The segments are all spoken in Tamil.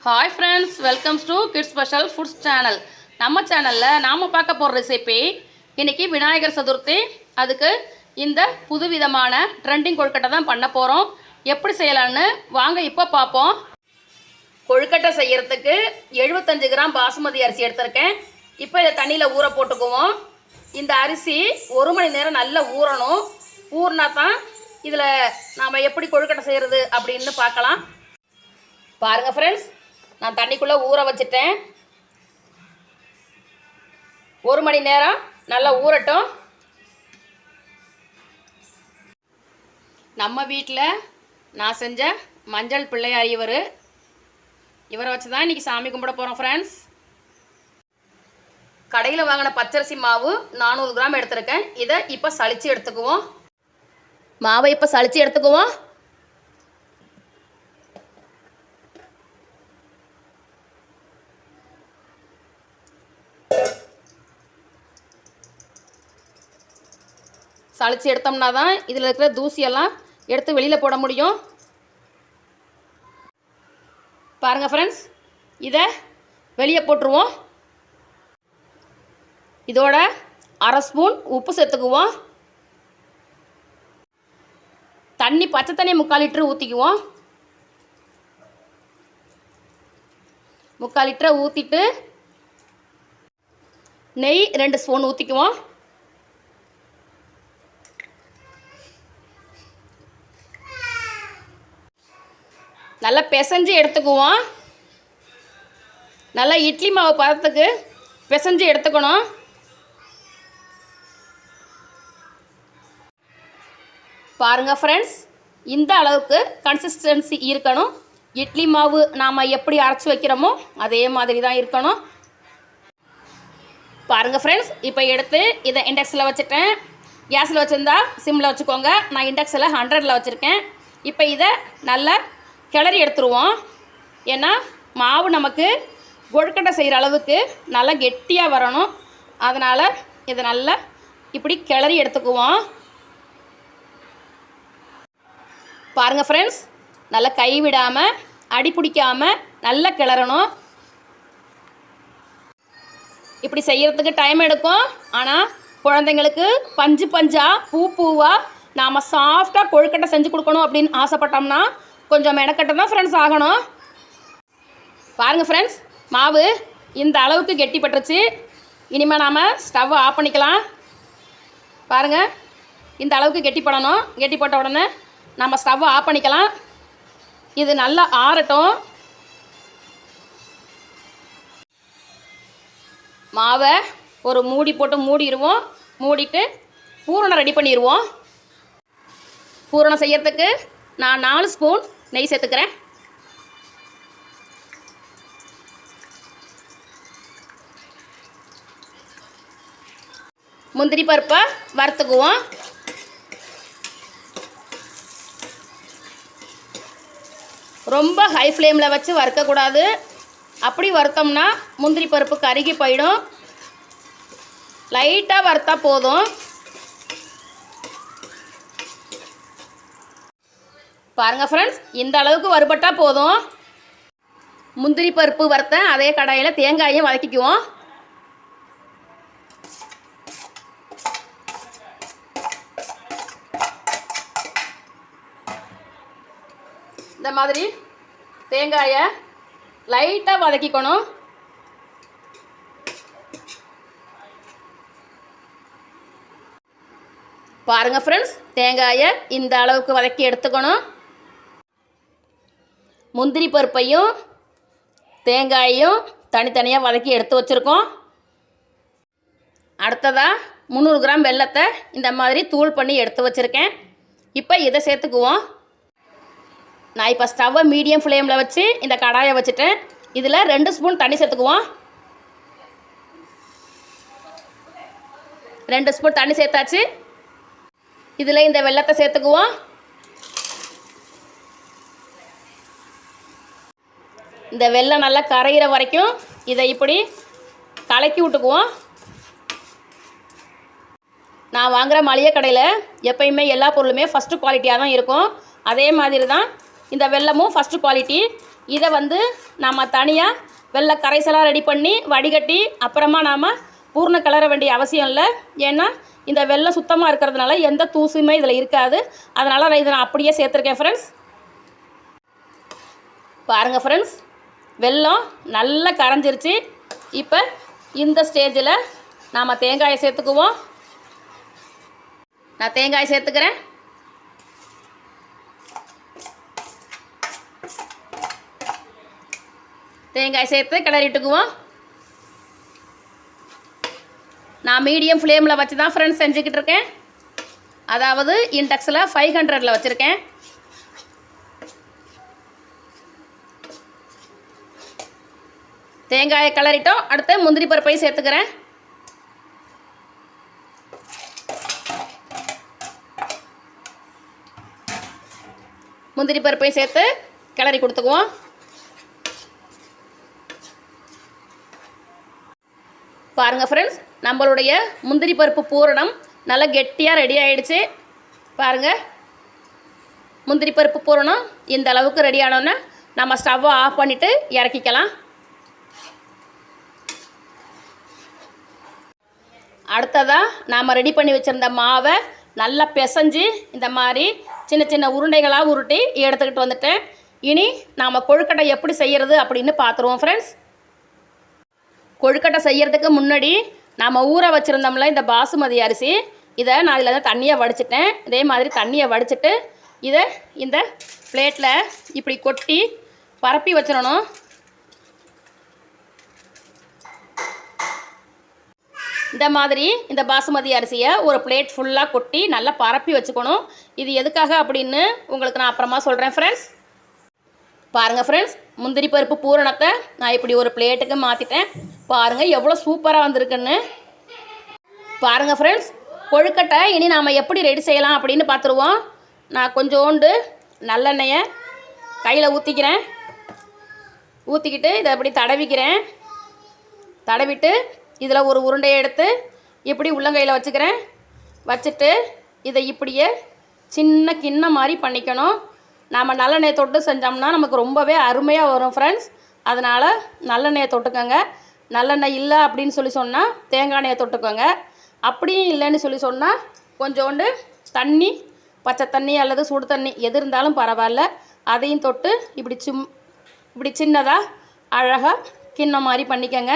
Hi friends, welcomes to kids special foods channel. நம்ம சேனலில் நாம் பார்க்க போகிற ரெசிபி இன்றைக்கி விநாயகர் சதுர்த்தி. அதுக்கு இந்த புதுவிதமான ட்ரெண்டிங் கொழுக்கட்டை தான் பண்ண போகிறோம். எப்படி செய்யலான்னு வாங்க இப்போ பார்ப்போம். கொழுக்கட்டை செய்கிறதுக்கு 75 கிராம் பாசுமதி அரிசி எடுத்திருக்கேன். இப்போ இதை தண்ணியில் ஊற போட்டுக்குவோம். இந்த அரிசி 1 மணி நேரம் நல்லா ஊறணும். ஊறினா தான் இதில் நாம் எப்படி கொழுக்கட்டை செய்கிறது அப்படின்னு பார்க்கலாம். பாருங்கள் ஃப்ரெண்ட்ஸ், நான் தண்ணிக்குள்ளே ஊற வச்சுட்டேன். 1 மணி நேரம் நல்லா ஊறட்டும். நம்ம வீட்டில் நான் செஞ்ச மஞ்சள் பிள்ளையார் இவரை வச்சு தான் இன்றைக்கி சாமி கும்பிட போகிறோம் ஃப்ரெண்ட்ஸ். கடையில் வாங்கின பச்சரிசி மாவு 400 கிராம் எடுத்துருக்கேன். இதை இப்போ சளிச்சு எடுத்துக்குவோம். மாவை இப்போ சளிச்சு எடுத்துக்குவோம். சளிச்சு எடுத்தோம்னா தான் இதில் இருக்கிற தூசியெல்லாம் எடுத்து வெளியில் போட முடியும். பாருங்கள் ஃப்ரெண்ட்ஸ், இதை வெளியே போட்டுருவோம். இதோட 1/2 ஸ்பூன் உப்பு சேர்த்துக்குவோம். தண்ணி பச்சை தண்ணி 3/4 லிட்டரு ஊற்றிக்குவோம். 3/4 லிட்டரை ஊற்றிட்டு நெய் 2 ஸ்பூன் ஊற்றிக்குவோம். நல்லா பிசைஞ்சு எடுத்துக்குவோம். நல்லா இட்லி மாவு பதத்துக்கு பிசைஞ்சு எடுத்துக்கணும். பாருங்கள் ஃப்ரெண்ட்ஸ், இந்த அளவுக்கு கன்சிஸ்டன்சி இருக்கணும். இட்லி மாவு நாம் எப்படி அரைச்சி வைக்கிறோமோ அதே மாதிரி தான் இருக்கணும். பாருங்கள் ஃப்ரெண்ட்ஸ், இப்போ எடுத்து இதை இண்டக்ஸில் வச்சுட்டேன். கேஸில் வச்சுருந்தா சிம்மில் வச்சுக்கோங்க. நான் இண்டக்ஸில் 100ல் வச்சுருக்கேன். இப்போ இதை நல்லா கிளறி எடுத்துருவோம். ஏன்னா மாவு நமக்கு கொழுக்கட்டை செய்கிற அளவுக்கு நல்லா கெட்டியாக வரணும். அதனால் இதை நல்லா இப்படி கிளறி எடுத்துக்குவோம். பாருங்கள் ஃப்ரெண்ட்ஸ், நல்லா கை விடாமல் அடி பிடிக்காமல் நல்லா கிளறணும். இப்படி செய்கிறதுக்கு டைம் எடுக்கும். ஆனால் குழந்தைங்களுக்கு பஞ்சு பஞ்சாக பூவாக நாம் சாஃப்டாக கொழுக்கட்டை செஞ்சு கொடுக்கணும் அப்படின்னு ஆசைப்பட்டோம்னா கொஞ்சம் மெனக்கட்ட தான் ஃப்ரெண்ட்ஸ் ஆகணும். பாருங்கள் ஃப்ரெண்ட்ஸ், மாவு இந்த அளவுக்கு கெட்டிப்பட்டுருச்சு. இனிமேல் நாம் ஸ்டவ்வை ஆஃப் பண்ணிக்கலாம். பாருங்கள், இந்த அளவுக்கு கெட்டிப்படணும். கெட்டிப்பட்ட உடனே நம்ம ஸ்டவ்வை ஆஃப் பண்ணிக்கலாம். இது நல்லா ஆறட்டும். மாவை ஒரு மூடி போட்டு மூடிடுவோம். மூடிட்டு பூரணம் ரெடி பண்ணிடுவோம். பூரணம் செய்யறதுக்கு நான் 4 ஸ்பூன் நெய் சேர்த்துக்கிறேன். முந்திரி பருப்பை வறுத்துக்குவோம். ரொம்ப ஹை ஃப்ளேமில் வச்சு வறுக்கக்கூடாது. அப்படி வறுத்தோம்னா முந்திரி பருப்பு கருகி போயிடும். லைட்டாக வறுத்தா போதும். பாருங்கள் ஃப்ரெண்ட்ஸ், இந்த அளவுக்கு வறுபட்டால் போதும். முந்திரி பருப்பு வறுத்த அதே கடாயில் தேங்காயும் வதக்கிக்குவோம். இந்த மாதிரி தேங்காயை லைட்டாக வதக்கிக்கணும். பாருங்கள் ஃப்ரெண்ட்ஸ், தேங்காயை இந்த அளவுக்கு வதக்கி எடுத்துக்கணும். முந்திரி பருப்பையும் தேங்காயையும் தனித்தனியாக வதக்கி எடுத்து வச்சுருக்கோம். அடுத்ததாக 300 கிராம் வெல்லத்தை இந்த மாதிரி தூள் பண்ணி எடுத்து வச்சுருக்கேன். இப்போ இதை சேர்த்துக்குவோம். நான் இப்போ ஸ்டவ்வை மீடியம் ஃப்ளேமில் வச்சு இந்த கடாயை வச்சுட்டேன். இதில் 2 ஸ்பூன் தண்ணி சேர்த்துக்குவோம். 2 ஸ்பூன் தண்ணி சேர்த்தாச்சு. இதில் இந்த வெல்லத்தை சேர்த்துக்குவோம். இந்த வெல்லம் நல்லா கரையிற வரைக்கும் இதை இப்படி கலக்கி விட்டுக்குவோம். நான் வாங்குகிற மளிகை கடையில் எப்பயுமே எல்லா பொருளுமே ஃபஸ்ட்டு குவாலிட்டியாக தான் இருக்கும். அதே மாதிரி தான் இந்த வெல்லமும் ஃபஸ்ட்டு குவாலிட்டி. இதை வந்து நம்ம தனியாக வெள்ளை கரைசலாக ரெடி பண்ணி வடிகட்டி அப்புறமா நாம் பூர்ண கிளற வேண்டிய அவசியம் இல்லை. ஏன்னா இந்த வெல்லம் சுத்தமாக இருக்கிறதுனால எந்த தூசுமே இதில் இருக்காது. அதனால் இதை நான் அப்படியே சேர்த்துருக்கேன் ஃப்ரெண்ட்ஸ். பாருங்கள் ஃப்ரெண்ட்ஸ், வெல்லம் நல்லா கரைஞ்சிருச்சு. இப்போ இந்த ஸ்டேஜில் நாம் தேங்காயை சேர்த்துக்குவோம். நான் தேங்காயை சேர்த்துக்கிறேன். தேங்காய் சேர்த்து கிளறிட்டுக்குவோம். நான் மீடியம் ஃப்ளேமில் வச்சு தான் ஃப்ரெண்ட்ஸ் செஞ்சுக்கிட்டு இருக்கேன். அதாவது இன்டெக்ஸில் 500 வச்சுருக்கேன். தேங்காயை கிளறிட்டோம். அடுத்து முந்திரி பருப்பை சேர்த்துக்கிறேன். முந்திரி பருப்பை சேர்த்து கிளறி கொடுத்துக்குவோம். பாருங்கள் ஃப்ரெண்ட்ஸ், நம்மளுடைய முந்திரி பருப்பு பூரணம் நல்லா கெட்டியாக ரெடி ஆகிடுச்சு. பாருங்கள், முந்திரி பருப்பு பூரணம் இந்த அளவுக்கு ரெடி ஆனோன்னா நம்ம ஸ்டவ்வை ஆஃப் பண்ணிவிட்டு இறக்கிக்கலாம். அடுத்ததாக நாம் ரெடி பண்ணி வச்சுருந்த மாவை நல்லா பிசைஞ்சு இந்த மாதிரி சின்ன சின்ன உருண்டைகளாக உருட்டி எடுத்துக்கிட்டு வந்துட்டேன். இனி நாம் கொழுக்கட்டை எப்படி செய்கிறது அப்படின்னு பார்த்துருவோம் ஃப்ரெண்ட்ஸ். கொழுக்கட்டை செய்கிறதுக்கு முன்னாடி நாம் ஊற வச்சுருந்தோம்ல இந்த பாசுமதி அரிசி, இதை நான் இதில் தான் தண்ணியை வடிச்சிட்டேன். இதே மாதிரி தண்ணியை வடிச்சிட்டு இதை இந்த பிளேட்டில் இப்படி கொட்டி பரப்பி வச்சிடணும். இந்த மாதிரி இந்த பாசுமதி அரிசியை ஒரு பிளேட் ஃபுல்லாக கொட்டி நல்லா பரப்பி வச்சுக்கணும். இது எதுக்காக அப்படின்னு உங்களுக்கு நான் அப்புறமா சொல்கிறேன் ஃப்ரெண்ட்ஸ். பாருங்கள் ஃப்ரெண்ட்ஸ், முந்திரி பருப்பு பூரணத்தை நான் இப்படி ஒரு பிளேட்டுக்கு மாற்றிட்டேன். பாருங்கள் எவ்வளோ சூப்பராக வந்திருக்குன்னு. பாருங்கள் ஃப்ரெண்ட்ஸ், கொழுக்கட்டை இனி நாம் எப்படி ரெடி செய்யலாம் அப்படின்னு பார்த்துருவோம். நான் கொஞ்சோண்டு நல்லெண்ணெயை கையில் ஊற்றிக்கிறேன். ஊற்றிக்கிட்டு இதை அப்படி தடவிக்கிறேன். தடவிட்டு இதில் ஒரு உருண்டையை எடுத்து இப்படி உள்ளங்கையில் வச்சுக்கிறேன். வச்சுட்டு இதை இப்படியே சின்ன கிண்ணம் மாதிரி பண்ணிக்கணும். நாம் நல்லெண்ணெயை தொட்டு செஞ்சோம்னா நமக்கு ரொம்பவே அருமையாக வரும் ஃப்ரெண்ட்ஸ். அதனால் நல்லெண்ணெயை தொட்டுக்கோங்க. நல்லெண்ணெய் இல்லை அப்படின்னு சொல்லி சொன்னால் தேங்காய் எண்ணெயை தொட்டுக்கோங்க. அப்படியும் இல்லைன்னு சொல்லி சொன்னால் கொஞ்சோண்டு தண்ணி, பச்சை தண்ணி அல்லது சுடு தண்ணி எது இருந்தாலும் பரவாயில்ல, அதையும் தொட்டு இப்படி சின்னதாக அழகாக கிண்ணம் மாதிரி பண்ணிக்கோங்க.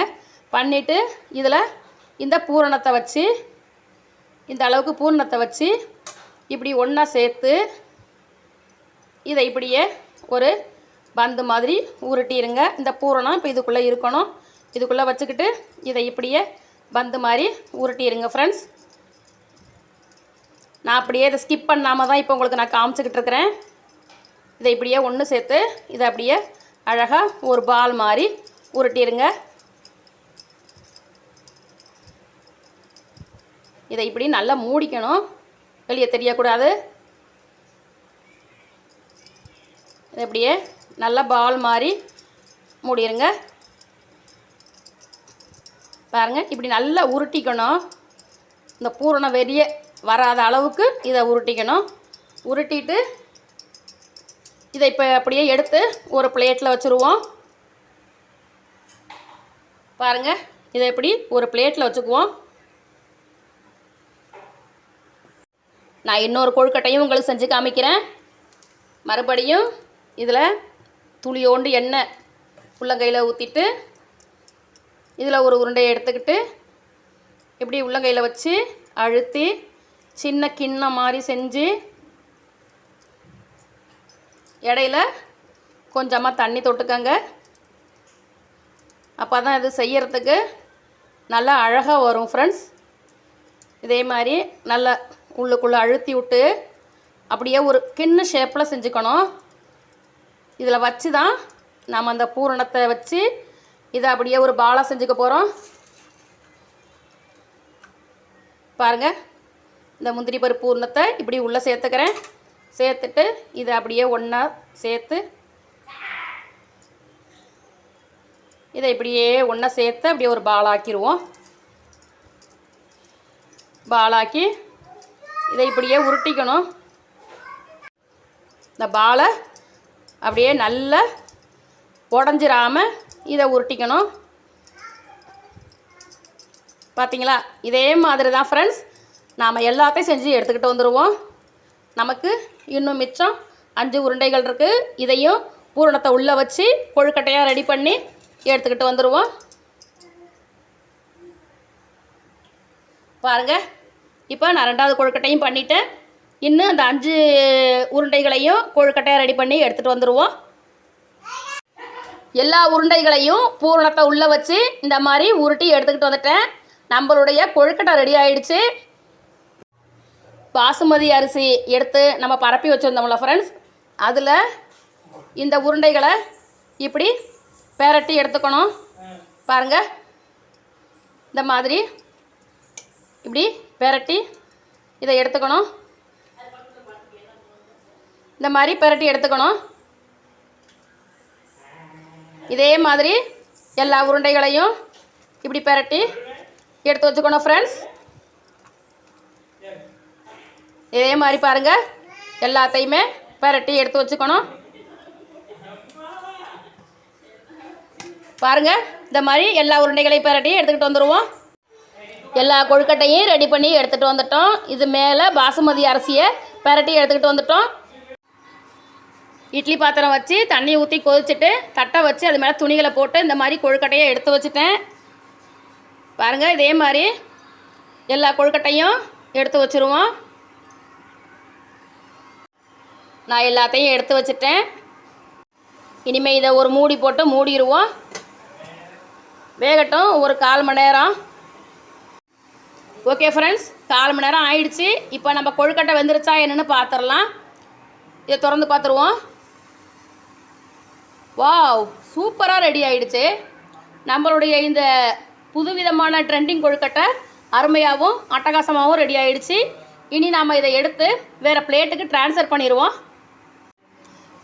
பண்ணிவிட்டு இதில் இந்த பூரணத்தை வச்சு இந்த அளவுக்கு பூரணத்தை வச்சு இப்படி ஒன்றா சேர்த்து இதை இப்படியே ஒரு பந்து மாதிரி உருட்டிடுங்க. இந்த பூரணம் இப்போ இதுக்குள்ளே இருக்கணும். இதுக்குள்ளே வச்சுக்கிட்டு இதை இப்படியே பந்து மாதிரி உருட்டிடுங்க ஃப்ரெண்ட்ஸ். நான் அப்படியே இதை ஸ்கிப் பண்ணாமல் தான் இப்போ உங்களுக்கு நான் காமிச்சிக்கிட்டு இருக்கிறேன். இதை இப்படியே ஒன்று சேர்த்து இதை அப்படியே அழகாக ஒரு பால் மாதிரி உருட்டிடுங்க. இதை இப்படி நல்லா மூடிக்கணும், வெளியே தெரியக்கூடாது. இதை அப்படியே நல்லா பால் மாதிரி மூடிடுங்க. பாருங்கள், இப்படி நல்லா உருட்டிக்கணும். இந்த பூரணம் வெளியே வராத அளவுக்கு இதை உருட்டிக்கணும். உருட்டிட்டு இதை இப்போ அப்படியே எடுத்து ஒரு பிளேட்டில் வச்சுருவோம். பாருங்கள், இதை இப்படி ஒரு பிளேட்டில் வச்சுக்குவோம். நான் இன்னொரு கொழுக்கட்டையும் உங்களுக்கு செஞ்சு காமிக்கிறேன். மறுபடியும் இதில் துளியோண்டு எண்ணெய் உள்ளங்கையில் ஊற்றிட்டு இதில் ஒரு உருண்டையை எடுத்துக்கிட்டு இப்படி உள்ளங்கையில் வச்சு அழுத்தி சின்ன கிண்ணம் மாதிரி செஞ்சு இடையில கொஞ்சமாக தண்ணி தொட்டுக்கங்க. அப்போ தான் இது செய்யறதுக்கு நல்லா அழகாக வரும் ஃப்ரெண்ட்ஸ். இதே மாதிரி நல்லா உள்ளுக்குள்ளே அழுத்தி விட்டு அப்படியே ஒரு கிண்ண ஷேப்பில் செஞ்சுக்கணும். இதில் வச்சு தான் நம்ம அந்த பூரணத்தை வச்சு இதை அப்படியே ஒரு பாலாக செஞ்சுக்க போகிறோம். பாருங்கள், இந்த முந்திரி பருப்பு பூரணத்தை இப்படி உள்ளே சேர்த்துக்கிறேன். சேர்த்துட்டு இதை அப்படியே ஒன்றா சேர்த்து இதை இப்படியே ஒன்றா சேர்த்து அப்படியே ஒரு பாலாக்கிடுவோம். பாலாக்கி இதை இப்படியே உருட்டிக்கணும். இந்த பாலை அப்படியே நல்லா உடஞ்சிராமல் இதை உருட்டிக்கணும். பார்த்தீங்களா? இதே மாதிரி தான் ஃப்ரெண்ட்ஸ் நாம் எல்லாத்தையும் செஞ்சு எடுத்துக்கிட்டு வந்துடுவோம். நமக்கு இன்னும் மிச்சம் 5 உருண்டைகள் இருக்குது. இதையும் பூரணத்தை உள்ளே வச்சு கொழுக்கட்டையாக ரெடி பண்ணி எடுத்துக்கிட்டு வந்துடுவோம். பாருங்கள், இப்போ நான் 2வது கொழுக்கட்டையும் பண்ணிவிட்டேன். இன்னும் அந்த 5 உருண்டைகளையும் கொழுக்கட்டையாக ரெடி பண்ணி எடுத்துகிட்டு வந்துடுவோம். எல்லா உருண்டைகளையும் பூரணத்தை உள்ளே வச்சு இந்த மாதிரி உருட்டி எடுத்துக்கிட்டு வந்துட்டேன். நம்மளுடைய கொழுக்கட்டை ரெடி ஆகிடுச்சு. பாசுமதி அரிசி எடுத்து நம்ம பரப்பி வச்சுருந்தோம்ல ஃப்ரெண்ட்ஸ், அதில் இந்த உருண்டைகளை இப்படி பெரட்டி எடுத்துக்கணும். பாருங்கள், இந்த மாதிரி இப்படி பெரட்டி இதை எடுத்துக்கணும். இந்த மாதிரி பெரட்டி எடுத்துக்கணும். இதே மாதிரி எல்லா உருண்டைகளையும் இப்படி பெரட்டி எடுத்து வச்சுக்கணும் ஃப்ரெண்ட்ஸ். இதே மாதிரி பாருங்கள், எல்லாத்தையுமே பெரட்டி எடுத்து வச்சுக்கணும். பாருங்கள், இந்த மாதிரி எல்லா உருண்டைகளையும் பெரட்டி எடுத்துக்கிட்டு வந்துடுவோம். எல்லா கொழுக்கட்டையும் ரெடி பண்ணி எடுத்துகிட்டு வந்துட்டோம். இது மேலே பாசுமதி அரிசியை பெரட்டி எடுத்துக்கிட்டு வந்துட்டோம். இட்லி பாத்திரம் வச்சு தண்ணி ஊற்றி கொதிச்சுட்டு தட்டை வச்சு அது மேலே துணிகளை போட்டு இந்த மாதிரி கொழுக்கட்டையை எடுத்து வச்சுட்டேன். பாருங்கள், இதே மாதிரி எல்லா கொழுக்கட்டையும் எடுத்து வச்சுருவோம். நான் எல்லாத்தையும் எடுத்து வச்சுட்டேன். இனிமேல் இதை ஒரு மூடி போட்டு மூடிடுவோம். வேகட்டும் ஒரு 1/4 மணி நேரம். ஓகே ஃப்ரெண்ட்ஸ், 1/4 மணி நேரம் ஆயிடுச்சு. இப்போ நம்ம கொழுக்கட்டை வெந்துருச்சா என்னென்னு பார்த்துடலாம். இதை திறந்து பார்த்துருவோம். வாவ், சூப்பராக ரெடி ஆகிடுச்சு. நம்மளுடைய இந்த புதுவிதமான ட்ரெண்டிங் கொழுக்கட்டை அருமையாகவும் அட்டகாசமாகவும் ரெடி ஆகிடுச்சு. இனி நாம் இதை எடுத்து வேறு பிளேட்டுக்கு ட்ரான்ஸ்ஃபர் பண்ணிடுவோம்.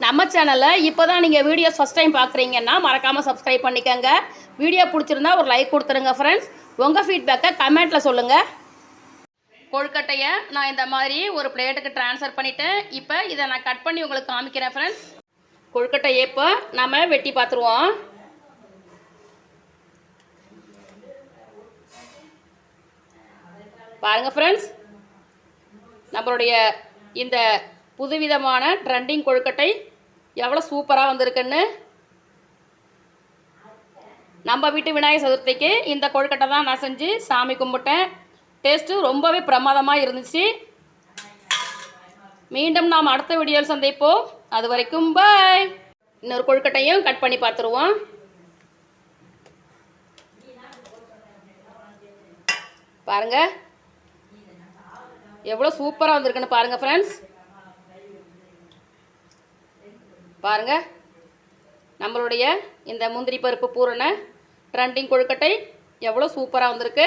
நம்ம சேனலில் இப்போ தான் நீங்கள் வீடியோஸ் ஃபஸ்ட் டைம் பார்க்குறீங்கன்னா மறக்காமல் சப்ஸ்கிரைப் பண்ணிக்கோங்க. வீடியோ பிடிச்சிருந்தா ஒரு லைக் கொடுத்துருங்க ஃப்ரெண்ட்ஸ். உங்கள் ஃபீட்பேக்கை கமெண்ட்டில் சொல்லுங்கள். கொழுக்கட்டையை நான் இந்த மாதிரி ஒரு பிளேட்டுக்கு ட்ரான்ஸ்ஃபர் பண்ணிவிட்டேன். இப்போ இதை நான் கட் பண்ணி உங்களுக்கு காமிக்கிறேன் ஃப்ரெண்ட்ஸ். கொழுக்கட்டையை இப்போ நம்ம வெட்டி பார்த்துருவோம். பாருங்கள் ஃப்ரெண்ட்ஸ், நம்மளுடைய இந்த புதுவிதமான ட்ரெண்டிங் கொழுக்கட்டை எவ்வளோ சூப்பராக வந்திருக்குன்னு. நம்ம வீட்டு விநாயகர் சதுர்த்திக்கு இந்த கொழுக்கட்டை தான் நான் செஞ்சு சாமி கும்பிட்டேன். டேஸ்ட்டு ரொம்பவே பிரமாதமாக இருந்துச்சு. மீண்டும் நாம் அடுத்த வீடியோவில் சந்திப்போம். அது வரைக்கும் பாய். இன்னொரு கொழுக்கட்டையும் கட் பண்ணி பார்த்துருவோம். பாருங்கள், எவ்வளோ சூப்பராக வந்திருக்குன்னு பாருங்கள் ஃப்ரெண்ட்ஸ். பாருங்கள், நம்மளுடைய இந்த முந்திரி பருப்பு பூரண ட்ரெண்டிங் கொழுக்கட்டை எவ்வளோ சூப்பராக வந்திருக்கு.